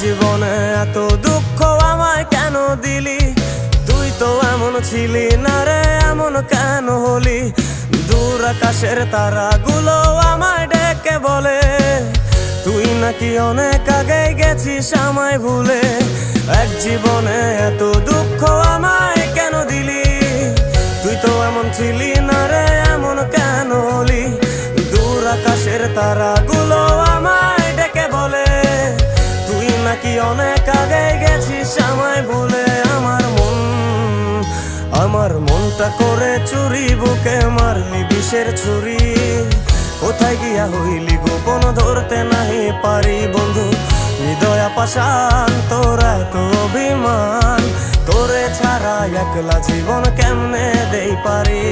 জীবনে এত দুঃখ আমায় কেন দিলি? তুই তো এমন ছিলি না রে, এমন কেন হলি? দূর আকাশের তারাগুলো আমায় ডেকে বলে তুই নাকি অনেক আগে গেছিস আমায় ভুলে। এক জীবনে এত দুঃখ আমায় কেন দিলি? তুই তো এমন ছিলি না রে, এমন কেন হলি? দূর আকাশের তারাগুলো আমায় ডেকে বলে তুই নাকি অনেক আগে গেছিস আমায় ভুলে। আমার মনটা করে চুরি, বুকে মারলি বিষের ছুরি। কোথায় গিয়া হইলি গোপন ধরতে নাহি পারি বন্ধু। হৃদয় পাষাণ তোর এত অভিমান, তোরে ছাড়া একলা জীবন কেমনে দেই পারি।